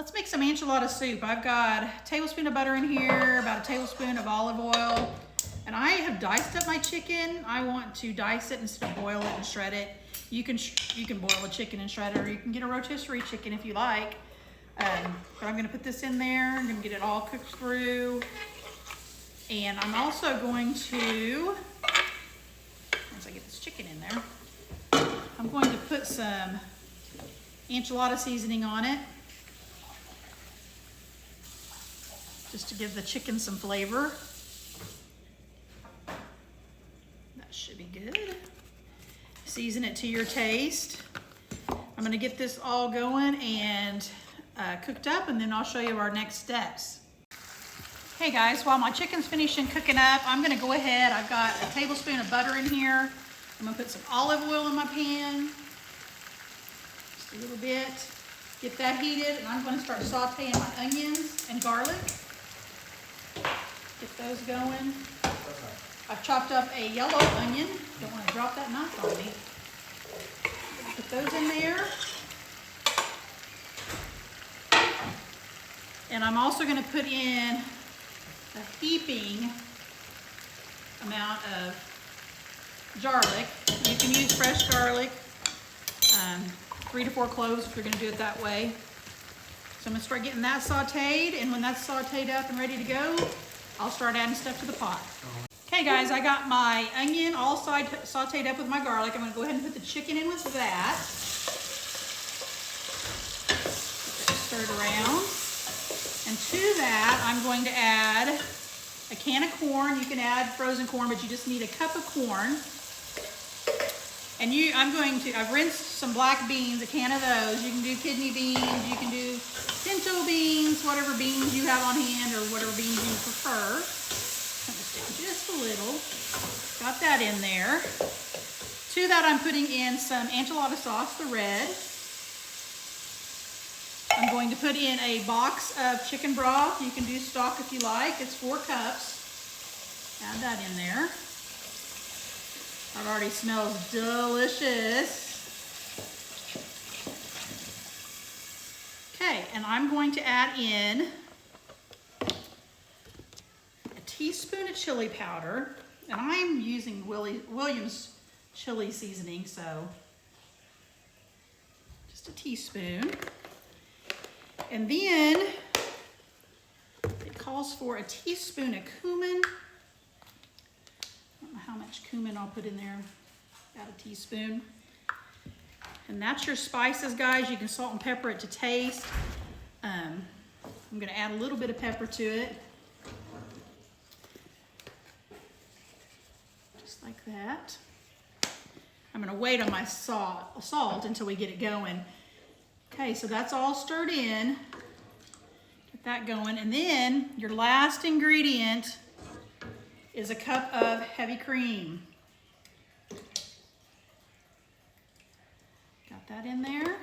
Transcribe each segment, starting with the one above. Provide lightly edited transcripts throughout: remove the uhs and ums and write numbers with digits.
Let's make some enchilada soup. I've got a tablespoon of butter in here, about a tablespoon of olive oil, and I have diced up my chicken. I want to dice it instead of boil it and shred it. You can boil a chicken and shred it, or you can get a rotisserie chicken if you like. But I'm gonna put this in there. I'm gonna get it all cooked through. And I'm also going to, once I get this chicken in there, I'm going to put some enchilada seasoning on it, just to give the chicken some flavor. That should be good. Season it to your taste. I'm gonna get this all going and cooked up, and then I'll show you our next steps. Hey guys, while my chicken's finishing cooking up, I'm gonna go ahead. I've got a tablespoon of butter in here. I'm gonna put some olive oil in my pan, just a little bit. Get that heated, and I'm gonna start sauteing my onions and garlic. Get those going. I've chopped up a yellow onion. Don't want to drop that knife on me. Put those in there. And I'm also going to put in a heaping amount of garlic. You can use fresh garlic, 3 to 4 cloves if you're going to do it that way. So I'm going to start getting that sauteed, and when that's sauteed up and ready to go, I'll start adding stuff to the pot. Okay guys, I got my onion all sauteed up with my garlic. I'm gonna go ahead and put the chicken in with that. Stir it around. And to that, I'm going to add a can of corn. You can add frozen corn, but you just need a cup of corn. And I've rinsed some black beans, a can of those. You can do kidney beans, you can do pinto beans, whatever beans you have on hand or whatever beans you prefer. I'm gonna stick just a little. Got that in there. To that, I'm putting in some enchilada sauce, the red. I'm going to put in a box of chicken broth. You can do stock if you like. It's 4 cups. Add that in there. That already smells delicious. Okay, and I'm going to add in a teaspoon of chili powder, and I'm using Williams chili seasoning, so just a teaspoon. And then it calls for a teaspoon of cumin. I don't know how much cumin I'll put in there, about a teaspoon. And that's your spices, guys. You can salt and pepper it to taste. I'm gonna add a little bit of pepper to it. Just like that. I'm gonna wait on my salt until we get it going. Okay, so that's all stirred in. Get that going. And then your last ingredient is a cup of heavy cream. Got that in there.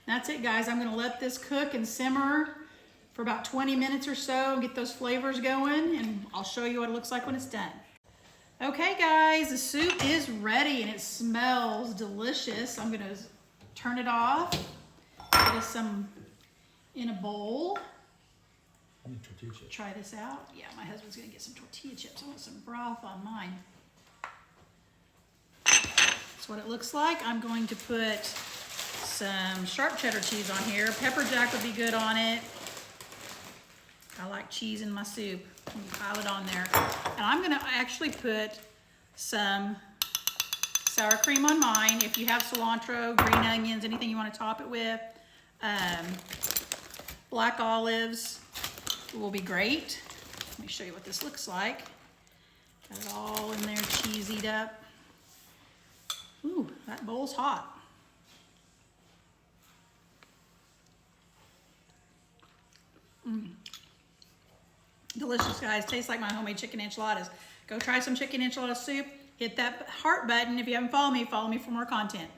That's it, guys. I'm gonna let this cook and simmer for about 20 minutes or so, get those flavors going, and I'll show you what it looks like when it's done. Okay, guys, the soup is ready and it smells delicious. I'm gonna turn it off, get us some in a bowl. I need tortilla chips. Try this out. Yeah, my husband's gonna get some tortilla chips. I want some broth on mine. That's what it looks like. I'm going to put some sharp cheddar cheese on here. Pepper jack would be good on it. I like cheese in my soup. Pile it on there. And I'm gonna actually put some sour cream on mine. If you have cilantro, green onions, anything you want to top it with, black olives will be great. Let me show you what this looks like. Got it all in there, cheesied up. Ooh, that bowl's hot. Delicious, guys. Tastes like my homemade chicken enchiladas. Go try some chicken enchilada soup. Hit that heart button. If you haven't followed me for more content.